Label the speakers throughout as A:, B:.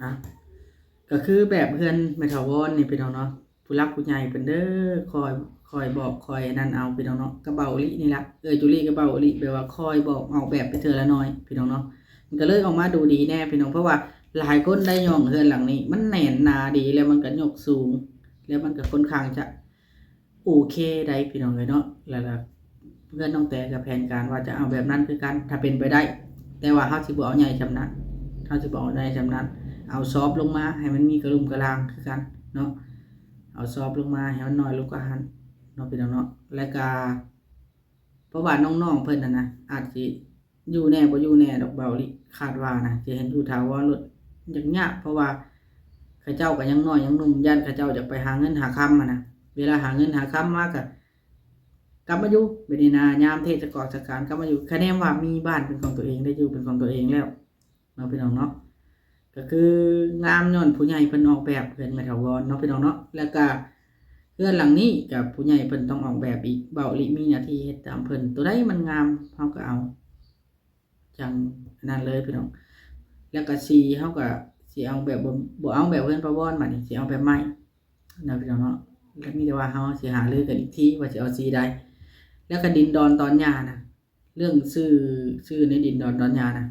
A: นะก็คือแบบเพื่อนแม่ถาวรนี่พี่น้องเนาะผู้รักผู้ใหญ่เพิ่นเด้อคอยบอกคอยนั่นเอาพี่น้องเนาะกระเบาลินี่ล่ะจุลีกระเบาลิแปลว่าคอยบอกออกแบบไปเทื่อละน้อยพี่น้องเนาะมันก็เลยออกมาดูดีแน่พี่น้องเพราะว่าหลายคนได้ย่องเฮือนหลังนี้มันแน่นหนาดีแล้วมันก็ยกสูงแล้วมันก็ค่อนข้างจะโอเคได้พี่น้องเลยเนาะแล้วเพื่อนน้องแต่กับแผนการว่าจะเอาแบบนั้นคือกันถ้าเป็นไปได้แต่ว่าเฮาสิบ่เอาใหญ่จำนั้นเฮาสิบ่เอาใหญ่จำนั้นเอาซอฟลงมาให้มันมีกระลุมกระลางคือกันเนาะเอาซอฟลงมาให้มันน้อยลงกว่าหันเนาะพี่น้องเนาะแล้วก็เพราะว่าน้องๆเพิ่นนะอาจสิอยู่แน่บ่อยู่แน่ดอกเบาลิคาดว่านะสิเห็นอยู่ถาวรรถยากเพราะว่าเขาเจ้าก็ยังน้อยยังหนุ่มย่านเขาเจ้าจะไปหาเงินหาคำนะเวลาหาเงินหาคำมาก็กลับมาอยู่เบดีนายามเทศกาลสการกลับมาอยู่คะแนนว่ามีบ้านเป็นของตัวเองได้อยู่เป็นของตัวเองแล้วเนาะพี่น้องเนาะก็คืองามย้อนผู้ใหญ่เพิ่นออกแบบเพิ่นแม่ถาวรเนาะพี่น้องเนาะแล้วก็เรือนหลังนี้กับผู้ใหญ่เพิ่นต้องออกแบบอีกเบาลิมีหน้าที่เฮ็ดตามเพิ่นตัวใดมันงามเฮาก็เอาจังนั้นเลยพี่น้องแล้วก็สีเฮาก็สิเอาแบบบ่เอาแบบเพิ่นประวรมานี่สิเอาแบบใหม่นะพี่น้องเนาะแล้วมีแต่ว่าเฮาสิหารือกันอีกทีว่าสิเอาสีใดแล้วก็ดินดอนตอนหญ้านะเรื่องชื่อในดินดอนตอนหญ้านะ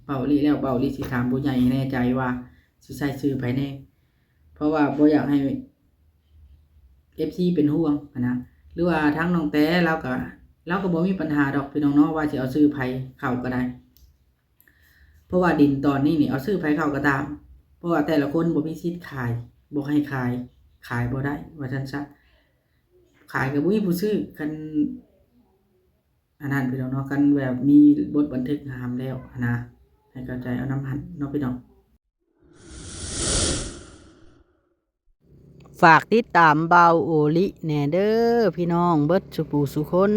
A: เบาลิแล้วเบาลิสิถามผู้ใหญ่ให้แน่ใจว่าสิใส่ชื่อไผแน่เพราะว่าบ่อยากให้ FC เป็นห่วงนะหรือว่าทางน้องแต่เราก็บ่มีปัญหาดอกพี่น้องเนาะว่าสิเอาชื่อไผเข้าก็ได้เพราะว่าดินตอนนี้นี่เอาชื่อไผเข้าก็ตามเพราะว่าแต่ละคนบ่มีสิทธิ์ขายบ่ให้ขายบ่ได้ว่าซั่นซะขายก็บ่มีผู้ซื้อคันอันนั้นพี่น้องเนาะกันแบบมีบทบันทึกห้ามแล้วนะให้เข้าใจเอาน้ำหันเนาะพี่น้องฝากติดตามเบาโอลิแหน่เด้อพี่น้องเบิดสุปูสุคน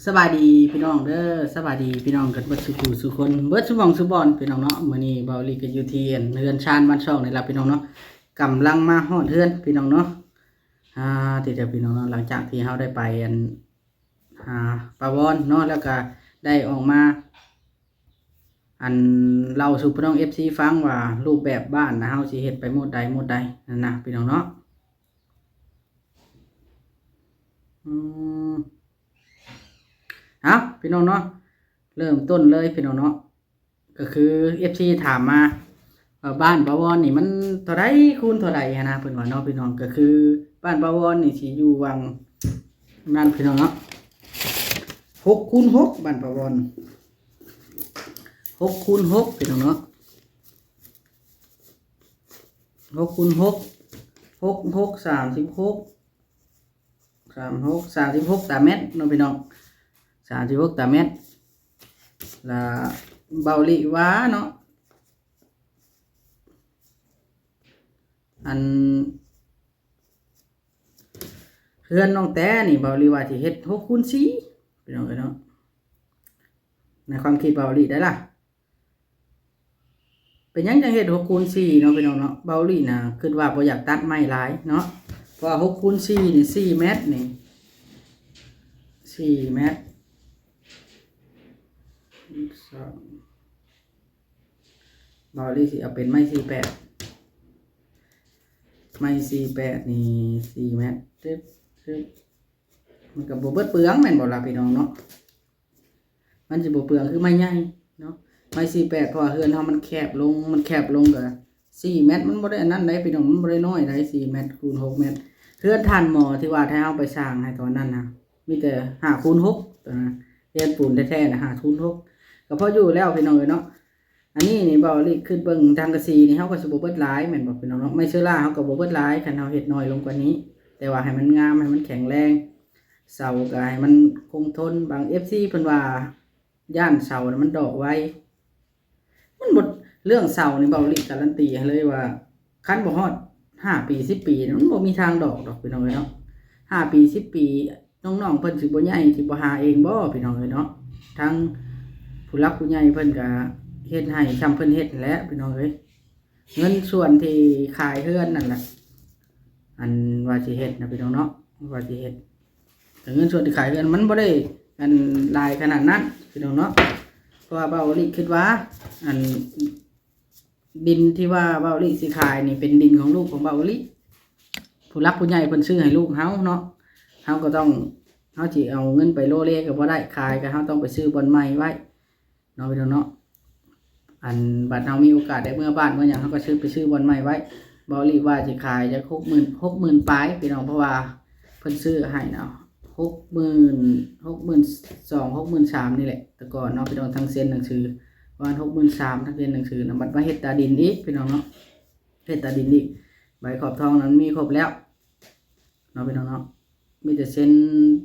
A: สวัสดีพี่น้องเด้อสวัสดีพี่น้องกันเบิดสุปูสุคนเบิดสุบองสุบอนพี่น้องเนาะมื้อนี้เบาโอลิก็อยู่ที่เรือนชานบ้านช่องนี่ล่ะพี่น้องเนาะกำลังมาฮอดเรือนพี่น้องเนาะที่จะพี่น้องเนาะหลังจากที่เฮาได้ไปปาวอนเนาะแล้วก็ได้ออกมาเล่าสู่พี่น้อง FC ฟังว่ารูปแบบบ้านนะเฮาสิเฮ็ดไปหมดใดนั่นนะพี่น้องเนาะพี่น้องเนาะเริ่มต้นเลยพี่น้องเนาะก็คือ FC ถามมาบ้านปาวอนนี่มันเท่าใดคูณเท่าใดนะเพิ่นว่าเนาะพี่น้องก็คือบ้านปาวอนนี่สิอยู่วังนั่นพี่น้องเนาะ6x6บ้านปาวอน6x6พี่น้องเนาะ6x6 6 36 36 3เมตรเนาะพี่น้อง36ตารางเมตรละเบาลิว่าเนาะเพื่อนน้องแต่นี่เบาลิว่าสิเฮ็ด6x4พี่น้องเนาะในความคิดเบาลิได้ล่ะเป็นยังจังเฮ็ด6x4เนาะพี่น้องเนาะเบาลิน่ะคิดว่าบ่อยากตัดไม้หลายเนาะเพราะว่า6x4นี่4เมตรนี่4เมตรเบาลิสิเอาเป็นไม้48ไม้48นี่4เมตรตึ๊บมันก็บ่เบิดเปลืองแม่นบ่ล่ะพี่น้องเนาะมันสิบ่เปลืองคือไม้ใหญ่เนาะไม้48เพราะว่าเฮือนเฮามันแคบลงก็4เมตรมันบ่ได้อันนั้นได้พี่น้องมันบ่ได้น้อยได้4เมตรคูณ6เมตรเฮือนท่านหมอที่ว่าถ้าเฮาไปสร้างให้ตอนนั้นนะมีแต่5x6ตัวนั้นเรือนปูนแท้ๆนะ5x6ก็พออยู่แล้วพี่น้องเนาะอันนี้นี่เบาลิขึ้นเบิ่งทางกระสีนี่เฮาก็สิบ่เบิดหลายแม่นบ่พี่น้องเนาะไม่เชื้อราเฮาก็บ่เบิดหลายคันเฮาเฮ็ดน้อยลงกว่านี้แต่ว่าให้มันงามให้มันแข็งแรงเสาก็ให้มันคงทนบาง FC เพิ่นว่าย่านเสาน่ะมันดอกไวมันบ่เรื่องเสานี่เบาลิการันตีให้เลยว่าคันบ่ฮอด5ปี10ปีมันบ่มีทางดอกพี่น้องเนาะ5ปี10ปีน้องๆเพิ่นสิบ่ใหญ่สิบ่หาเองบ่พี่น้องเนาะทั้งผู้รักผู้ใหญ่เพิ่นก็เฮ็ดให้ซ้ำเพิ่นเฮ็ดแหละพี่น้องเอ้ยเงินส่วนที่ขายเฮือนนั่นแหละว่าสิเฮ็ดนะพี่น้องเนาะว่าสิเฮ็ดแต่เงินส่วนที่ขายเฮือนมันบ่ได้หลายขนาดนั้นพี่น้องเนาะ ราะว่าเบาลิคิดว่าอันดินที่ว่าเบาลิสิขายนี่เป็นดินของลูกของเบาลิผู้รักผู้ใหญ่เพิ่นซื้อให้ลูกเฮาเนาะเฮาก็ต้องเฮาสิเอาเงินไปโลเลก็บ่ได้ขายก็เฮาต้องไปซื้อบ่อนใหม่ไว้เนาะพี่น้องเนาะอันบัดเฮามีโอกาสได้เมื่อบ้านเมื่อหยังเฮาก็ซื้อบ่อนใหม่ไว้เบาลิว่าสิขายจะ60,000ปลายพี่น้องเพราะว่าเพิ่นซื้อให้เนาะ62,000 63,000นี่แหละแต่ก่อนเนาะพี่น้องทั้งเซ็นหนังสือประมาณ63,000ทั้งเซ็นหนังสือนะบัดว่าเฮ็ดตาดินอีกพี่น้องเนาะเฮ็ดตาดินอีกใบขอบทองนั้นมีครบแล้วเนาะพี่น้องเนาะมีแต่เซ็น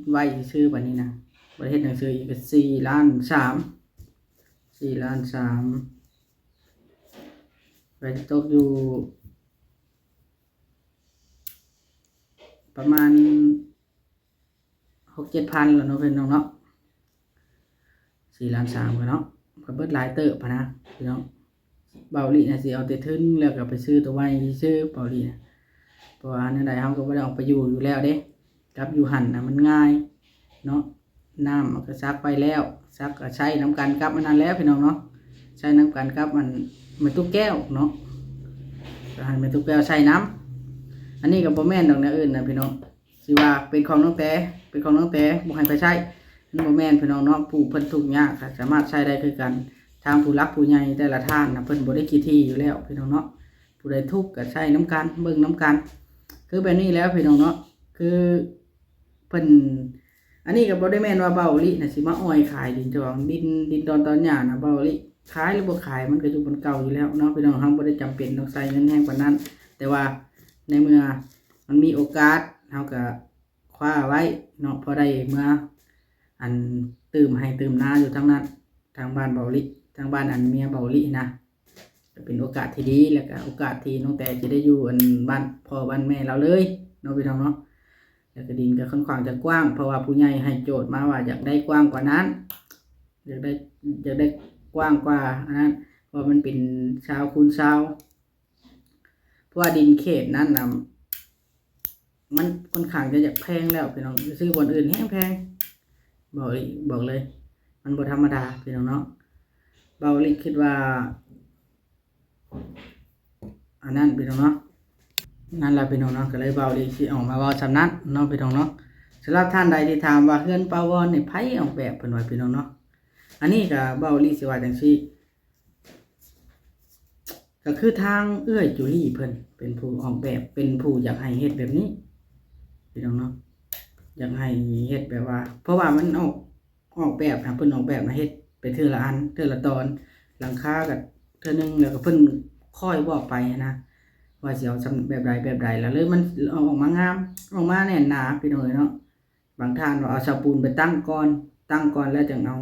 A: ไว้ชื่อบัดนี้นะบัดเฮ็ดหนังสืออีกก็4,3ไปตกอยู่ประมาณ6-7,000แล้วเนาะพี่น้องเนาะ4,3กันเนาะก็เบิดหลายเติบพะนะพี่น้องเบาหลีนะสิเอาแต่ทึนแล้วก็ไปซื้อตัวไว้ซื้อเบาหลีนะเพราะว่าในใดเฮาก็บ่ได้ออกไปอยู่แล้วเด้กับอยู่หั่นน่ะมันง่ายเนาะน้ำมันก็ซักไปแล้วซักก็ใช้น้ำกันกับมันนั่นแล้วพี่น้องเนาะใช้น้ำกันกับมันตุ๊กแก้วเนาะก็ให้มันตุ๊กแก้วใช้น้ำอันนี้ก็บ่แม่นดอกแนวอื่นนะพี่น้องสิว่าเป็นของน้องแต่บ่ให้ไปใช้มันบ่แม่นพี่น้องเนาะผู้เพิ่นทุกข์ยากก็สามารถใช้ได้คือกันทางผู้รักผู้ใหญ่แต่ละท่านนะเพิ่นบ่ได้ขี้ที่อยู่แล้วพี่น้องเนาะผู้ใดทุกข์ก็ใช้น้ำกันเบิ่งน้ำกันคือแบบนี้แล้วพี่น้องเนาะคือเพิ่นอันนี้ก็บ่ได้แม่นว่าเบาลิน่ะสิมาอ้อยขายดินเจ้าของดินตอนหญ้าน่ะเบาลิขายหรือบ่ขายมันก็อยู่บนเก่าอยู่แล้วเนาะพี่น้องเฮาบ่ได้จำเป็นต้องใช้เงินแฮงปานนั้นแต่ว่าในเมื่อมันมีโอกาสเฮาก็คว้าไว้เนาะพอได้เมื่ออันตื่มให้ตื่มนาอยู่ทางนั้นทางบ้านเบาลิทางบ้านอันเมียเบาลินะจะเป็นโอกาสที่ดีแล้วก็โอกาสที่น้องแต่จะได้อยู่อันบ้านพ่อบ้านแม่เราเลยเนาะพี่น้องเนาะแล้วก็ดินก็ค่อนข้างจะกว้างเพราะว่าผู้ใหญ่ให้โจทย์มาว่าอยากได้กว้างกว่านั้นอยากได้กว้างกว่าอันนั้นเพราะมันเป็นชาวคูณชาวเพราะว่าดินเขตนั้นนะมันค่อนข้างจะอยากแพงแล้วพี่น้องซื้อบนอื่นแพงบอกเลยมันบ่ธรรมดาพี่น้องเนาะเบาลิคิดว่าอันนั้นพี่น้องเนาะนั่นแหละพี่น้องเนาะก็เลยเบาลิสิออกมาเว้าสำนั้นเนาะพี่น้องเนาะสำหรับท่านใดที่ถามว่าเฮือนปาวอนนี่ไผออกแบบเพิ่นว่าพี่น้องเนาะอันนี้ก็เบาลิสิว่าจังซี่ก็คือทางเอื้อยจุลี่เพิ่นเป็นผู้ออกแบบเป็นผู้อยากให้เฮ็ดแบบนี้พี่น้องเนาะอยากให้เฮ็ดแบบว่าเพราะว่ามันออกแบบนะเพิ่นออกแบบมาเฮ็ดไปเทื่อละอันเทื่อละตอนหลังคาก็เทื่อนึงแล้วก็เพิ่นค่อยบอกไปนะว่าสิเอาแบบใดแล้วเลยมันออกมางามออกมาแน่นหนาพี่น้องเนาะบางท่านว่าเอาเสาปูนไปตั้งก่อนแล้วจึงเอา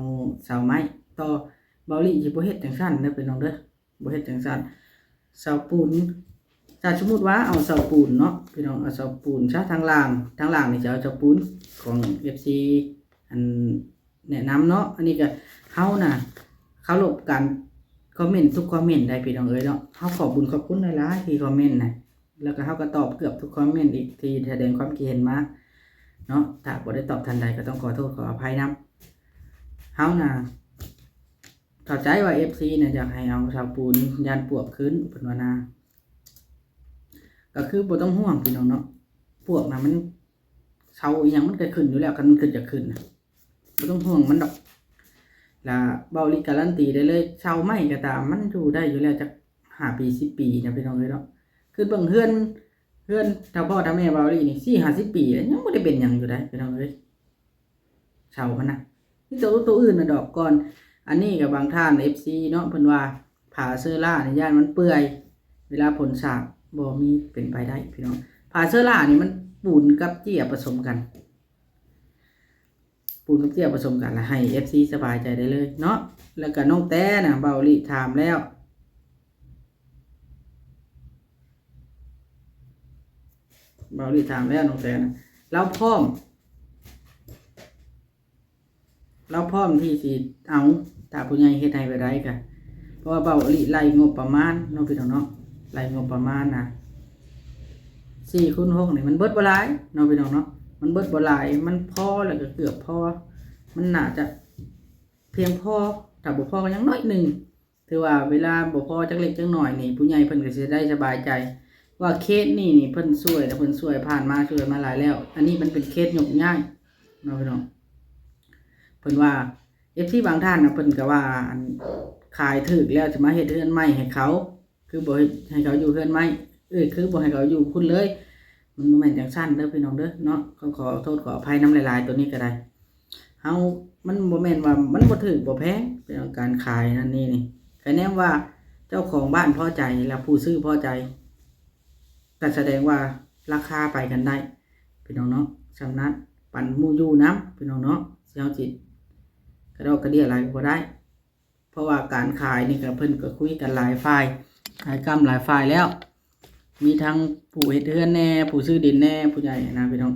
A: เสาไม้ต่อเบาลิสิบ่เฮ็ดจังซั่นเด้อพี่น้องเด้อบ่เฮ็ดจังซั่นเสาปูนถ้าสมมุติว่าเอาเสาปูนเนาะพี่น้องเอาเสาปูนซะทางล่างนี่จะเอาเสาปูนของ FC อันแนะนำเนาะอันนี้ก็เฮาน่ะเคารพกันคอมเมนต์ทุกคอมเมนต์ได้พี่น้องเอ้ยเนาะเฮาขอบคุณหลายๆที่คอมเมนต์นะแล้วก็เฮาก็ตอบเกือบทุกคอมเมนต์อีกที่แสดงความคิดเห็นมาเนาะถ้าบ่ได้ตอบทันใดก็ต้องขอโทษขออภัยนำเฮาน่ะเข้าใจว่า FC เนี่ยอยากให้เอาเสาปูนยานปวกขึ้นเพิ่นว่านะก็คือบ่ต้องห่วงพี่น้องเนาะพวกน่ะมันเสาอีหยังมันก็ขึ้นอยู่แล้วคันมันขึ้นจะขึ้นน่ะบ่ต้องห่วงมันดอกแล้วเบาลิการันตีได้เลยเสาไม้ก็ตามมันอยู่ได้อยู่แล้วจัก5 ปี10 ปีนะพี่น้องเอ้ยเนาะคือเบิ่งเฮือนถ้าพ่อถ้าแม่เบาลินี่40 ปีแล้วยังบ่ได้เป็นหยังอยู่ได้พี่น้องเอ้ยเสามันน่ะมีตัวอื่นน่ะดอกก่อนอันนี้ก็บางท่าน FC เนาะเพิ่นว่าผาเซอร่าในย่านมันเปื่อยเวลาผลสาบบ่มีเป็นไปได้พี่น้องผาเซอร่านี่มันปูนกับเจี้ยผสมกันแล้วให้ FC สบายใจได้เลยเนาะแล้วก็น้องแต้น่ะเบาลิถามแล้วน้องแต้น่ะเราพร้อมที่สิเอาถ้าผู้ใหญ่เฮ็ดให้ไปได้ก็เพราะว่าเบาลิไล่งบประมาณเนาะพี่น้องเนาะไล่งบประมาณนะ4x6นี่มันเบิดบ่หลายเนาะพี่น้องเนาะมันเบิดบ่หลายมันพอแล้วก็เกือบพอมันน่าจะเพียงพอ ถ้าบ่พอก็ยังน้อยหนึงถือว่าเวลาบ่พอจักเล็กจักน้อยนี่ผู้ใหญ่เพิ่นก็สิได้สบายใจว่าเคสนี่เพิ่นช่วยแล้วเพิ่นช่วยผ่านมาช่วยมาหลายแล้ว อันนี้มันเป็นเคสยกง่ายเนาะพี่น้องเพิ่นว่า FC บางท่านน่ะเพิ่นก็ว่าอันขายถูกแล้วจะมาเฮ็ดเรือนใหม่ให้เขาคือบ่ให้เขาอยู่เรือนใหม่คือบ่ให้เขาอยู่พุ่นเลยมันบ่แม่นจังซั่นเด้อพี่น้องเด้อเนาะก็ขอโทษขออภัยนำหลายๆตัวนี้ก็ได้เฮามันบ่แม่นว่ามันบ่ถูกบ่แพงเป็นการขายนั่นนี่ก็แนมว่าเจ้าของบ้านพอใจแล้วผู้ซื้อพอใจก็แสดงว่าราคาไปกันได้พี่น้องเนาะฉะนั้นปันหมู่อยู่นำพี่น้องเนาะสิเฮาสิกระดอกกระเดี่ยอะไรก็บ่ได้เพราะว่าการขายนี่ก็เพิ่นก็คุยกันหลายฝ่ายหลายกรรมหลายฝ่ายแล้วมีทั้งผู้เฮ็ดเรือนแน่ผู้ซื้อดินแน่ผู้ใหญ่นะพี่น้อง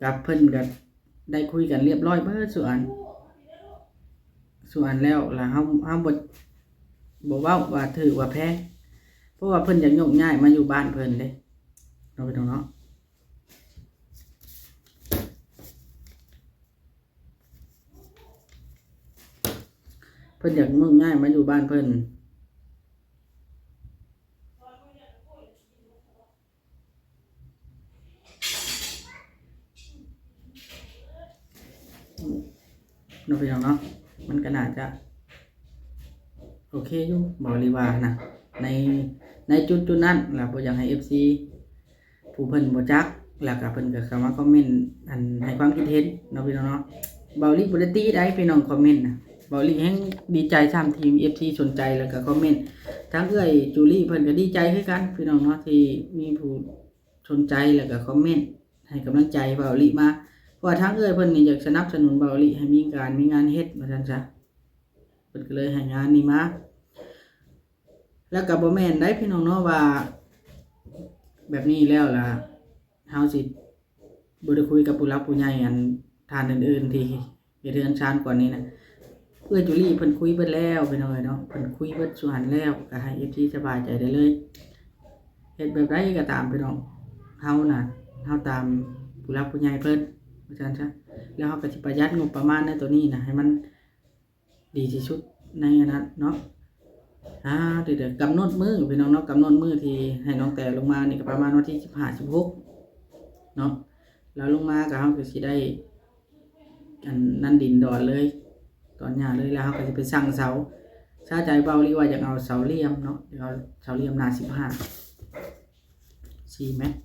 A: กับเพิ่นก็ได้คุยกันเรียบร้อยเบิดส่วนแล้วล่ะเฮาบ่เว้าว่าถือว่าแพงเพราะว่าเพิ่นอยากยกย้ายมาอยู่บ้านเพิ่นเด้เนาะพี่น้องเนาะเพิ่นอยากยกย้ายมาอยู่บ้านเพิ่นเนาะพี่น้องเนาะมันก็น่าจะโอเคอยู่บ่รีว่านะในจุดนั้นล่ะบ่อยากให้ FC ผู้เพิ่นบ่จักแล้วก็เพิ่นก็เข้ามาคอมเมนต์อันให้ความคิดเห็นเนาะพี่น้องเนาะเบาลีบ่ได้ตีได้พี่น้องคอมเมนต์น่ะเบาลีแฮงดีใจซ้ำทีม FC สนใจแล้วก็คอมเมนต์ทั้งเอื้อยจูลี่เพิ่นก็ดีใจคือกันพี่น้องเนาะที่มีผู้สนใจแล้วก็คอมเมนต์ให้กำลังใจเบาลีมาเพราะว่าทั้งเอื้อยเพิ่นนี่อยากสนับสนุนเบาลีให้มีงานเฮ็ดว่าซั่นซะเพิ่นก็เลยให้งานนี้มาแล้วก็บ่แม่นได้พี่น้องเนาะว่าแบบนี้แล้วล่ะเฮาสิบ่ได้คุยกับผู้หลักผู้ใหญ่อันท่านอื่นๆที่เฮ็ดเรือนชานก่อนนี้น่ะเอื้อยจุลี่เพิ่นคุยเบิดแล้วพี่น้องเอ้ยเนาะเพิ่นคุยเบิดส่วนแล้วก็ให้ FC สบายใจได้เลยเฮ็ดแบบใดก็ตามพี่น้องเฮาน่ะเฮาตามผู้หลักผู้ใหญ่เพิ่นว่าซั่นซะแล้วเฮาก็สิประหยัดงบประมาณในตัวนี้น่ะให้มันดีที่สุดในอันนั้นเนาะเดี๋ยวกำหนดมื้อพี่น้องเนาะกำหนดมื้อที่ให้น้องแต่ลงมานี่ก็ประมาณวันที่15-16เนาะแล้วลงมาก็เฮาก็สิได้อันนั้นดินดอนเลยตอนหญ้าเลยแล้วเฮาก็สิไปสั่งเสาชาใจเบาลีว่าอยากเอาเสาเหลี่ยมเนาะอยากเอาเสาเหลี่ยมหนา15 4 เมตร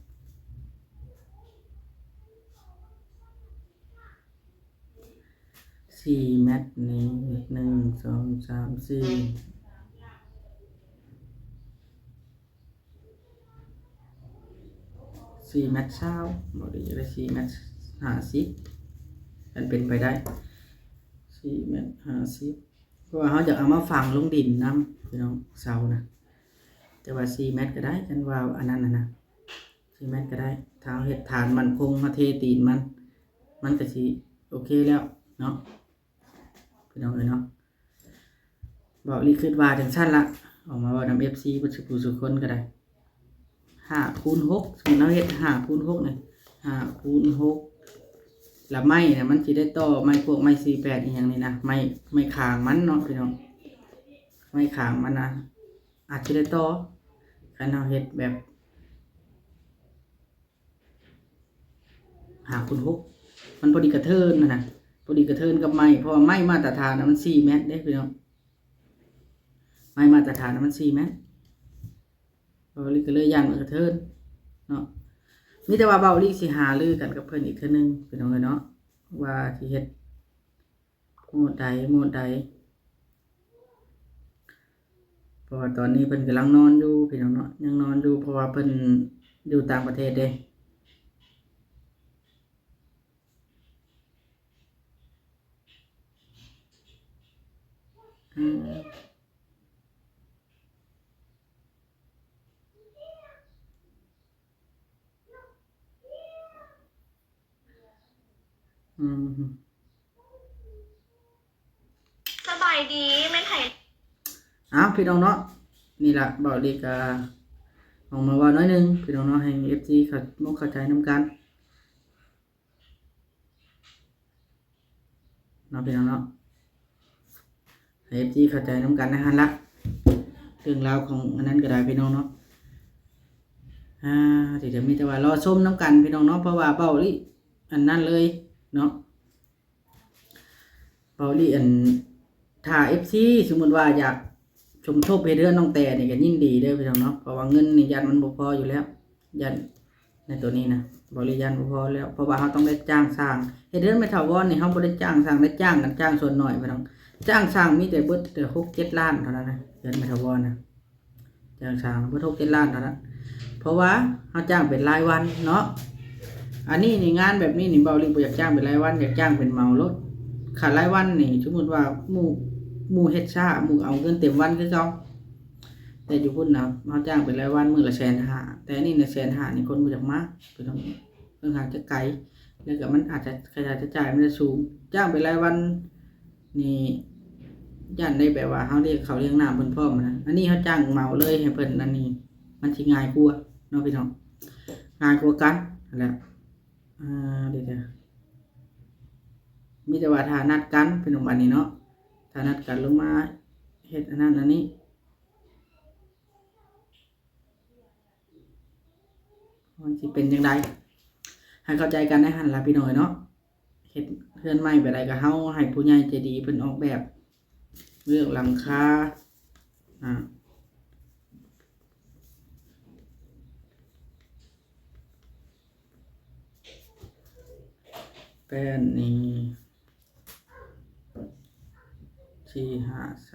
A: 4 เมตรนี่1 2 3 4 4 เมตร20บ่ได้จะได้4 เมตร50มันเป็นไปได้4 เมตร50เพราะว่าเฮาอยากเอามาฝังลงดินนำพี่น้องเสานะแต่ว่า4 เมตรก็ได้กันว่าอันนั้นน่ะนะ4 เมตรก็ได้ถ้าเฮ็ดฐานมันคงมาเทตีนมันก็สิโอเคแล้วเนาะพี่น้องเอ้ยเนาะบอกลีคิดว่าจังซั่นล่ะออกมาเว้านำ FC เพิ่นสิผู้สุคนก็ได้5x6สมมุติเราเฮ็ด5x6นี่5x6แล้วไม้น่ะมันสิได้ต่อไม้พวกไม้48อีหยังนี่นะไม้คางมันเนาะพี่น้องไม้คางมันนะอาจสิได้ต่อคันเฮาเฮ็ดแบบ5x6มันพอดีกระเทินน่ะพอดีกระเทินกับไม้เพราะว่าไม้มาตรฐานน่ะมัน4 เมตรเด้พี่น้องไม้มาตรฐานน่ะมัน4 เมตรเบาลีก็เลยย่านมันกระเทินเนาะมีแต่ว่าเบาลีสิหารือกันกับเพิ่นอีกเทื่อนึงพี่น้องเอ้ยเนาะว่าสิเฮ็ดโหมดใดเพราะว่าตอนนี้เพิ่นกำลังนอนอยู่พี่น้องเนาะยังนอนอยู่เพราะว่าเพิ่นอยู่ต่างประเทศเด้อืม
B: สบายดีแม่นไผ
A: พี่น้องเนาะนี่ล่ะเบาลีก็ออกมาว่าน้อยหนึงพี่น้องเนาะให้ FC เข้าใจนำกันเนาะพี่น้องเนาะให้ ให้ FC เข้าใจนํกันนะฮะละเรื่องราวของอันนั้นก็ได้พี่น้องเนาะเดี๋ยวมีแต่ว่ารอชมนํกันพี่น้องเนาะเพราะว่าเบาลิอันนั้นเลยเนาะเบาลิอันถ้า FC สมมุติว่าอยากชมทบเฮ็ดเรือนน้องแต่นี่ก็ยินดีเด้อพี่น้องเนาะเพราะว่าเงินนี่ยันมันบ่พออยู่แล้วยันในตัวนี้นะบริยันบ่พอแล้วเพราะว่าเฮาต้องได้จ้างสร้างเฮ็ดเรือนไม่ถาวรนี่เฮาบ่ได้จ้างสร้างได้จ้างกันจ้างส่วนน้อยพี่น้องจ้างสร้างมีแต่เบิดแต่6-7 ล้านเท่านั้นนะเรือนไม่ถาวรนะจ้างสร้างเบิด6-7 ล้านเท่านั้นเพราะว่าเฮาจ้างเป็นรายวันเนาะอันนี้นี่งานแบบนี้นี่เบาลิบ่อยากจ้างเป็นรายวันอยากจ้างเป็นเหมารถค่ารายวันนี่สมมุติว่าหมู่เฮ็ดช้าหมู่เอาเงินเต็มวันคือเก่าแต่อยู่พุ่นนะเฮาจ้างเป็นรายวันมื้อละ150,000แต่นี่น่ะ150,000นี่คนบ่อยากมาพี่น้องเพิ่นหาจะไกลแล้วก็มันอาจจะค่าใช้จ่ายมันจะสูงจ้างเป็นรายวันนี่ย่านได้แบบว่าเฮาเรียกเขาวเรียกน้ำเพิ่นพร้อมนะอันนี้เฮาจ้างเหมาเลยให้เพิ่นอันนี้มันสิง่ายกว่าเนาะพี่น้องง่ายกว่ากันนั่นแหละเดี๋ยวมีแต่ว่าถ้านัดกันพี่น้องบัดนี้เนาะถ้านัดกันลงมาเฮ็ดอันนั้นอันนี้มันสิเป็นจังไดให้เข้าใจกันได้หั่นล่ะพี่น้อยเนาะเฮ็ดเรือนใหม่แบบใดก็เฮาให้ผู้ใหญ่ใจดีเพิ่นออกแบบเรื่องหลังคาแป้นนี่4-5 20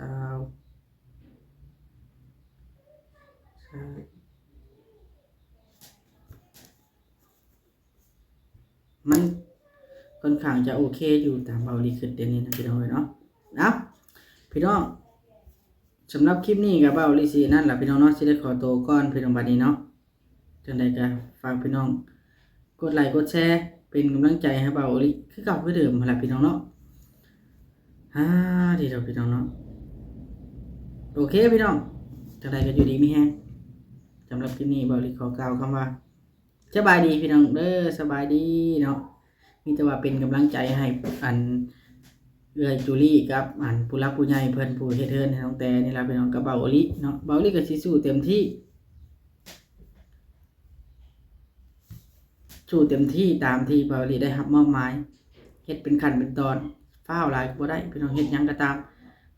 A: ใช่มันค่อนข้างจะโอเคอยู่ตามเบาลีขึ้นเดี๋ยวนี้นะพี่น้องเนาะพี่น้องสำหรับคลิปนี้กับเบาลีสินั่นล่ะพี่น้องเนาะสิได้ขอตัวก่อนพี่น้องบัดนี้เนาะจังใดก็ฝากพี่น้องกดไลค์กดแชร์เป็นกำลังใจให้เบาลีคือเก่าคือเดิมล่ะพี่น้องเนาะดีเด้อพี่น้องเนาะโอเคพี่น้องจังใดก็อยู่ดีมีแฮงสำหรับคลิปนี้เบาลีขอกล่าวคำว่าสบายดีพี่น้องเด้อสบายดีเนาะมีแต่ว่าเป็นกำลังใจให้อันจูลี่กับอันผู้รักผู้ใหญ่เพิ่นผู้เฮ็ดเฮือนให้น้องแต่นี่ล่ะพี่น้องกับเบาลิเนาะเบาลิก็สิสู้เต็มที่ตามที่เบาลิได้รับมอบหมายเฮ็ดเป็นขั้นเป็นตอนฟ้าวหลายก็บ่ได้พี่น้องเฮ็ดหยังก็ตาม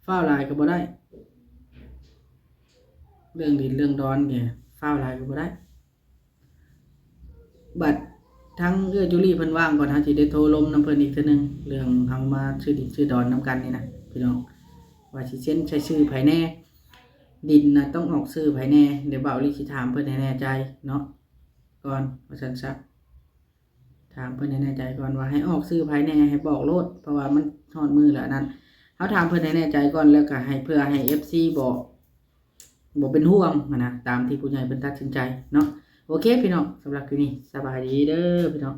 A: ฟ้าวหลายก็บ่ได้เรื่องดินเรื่องดอนเนี่ยฟ้าวหลายก็บ่ได้บัดทั้งจูลี่เพิ่นว่างก่อนเฮาสิได้โทรลมนำเพิ่นอีกเทื่อนึงเรื่องเฮามาซื้อดินซื้อดอนนำกันนี่นะพี่น้องว่าสิเซ็นใช้ชื่อไผแน่ดินน่ะต้องออกชื่อไผแน่เดี๋ยวเบาลิสิถามเพิ่นให้แน่ใจเนาะก่อนว่าซั่นซะถามเพิ่นให้แน่ใจก่อนว่าให้ออกชื่อไผแน่ให้บอกโลดเพราะว่ามันฮอดมือแล้วนั้นเฮาถามเพิ่นให้แน่ใจก่อนแล้วก็ให้เพื่อให้ FC บ่เป็นห่วงนะตามที่ผู้ใหญ่เพิ่นตัดสินใจเนาะโอเคพี่น้องสำหรับคลิปนี้สบายดีเด้อพี่น้อง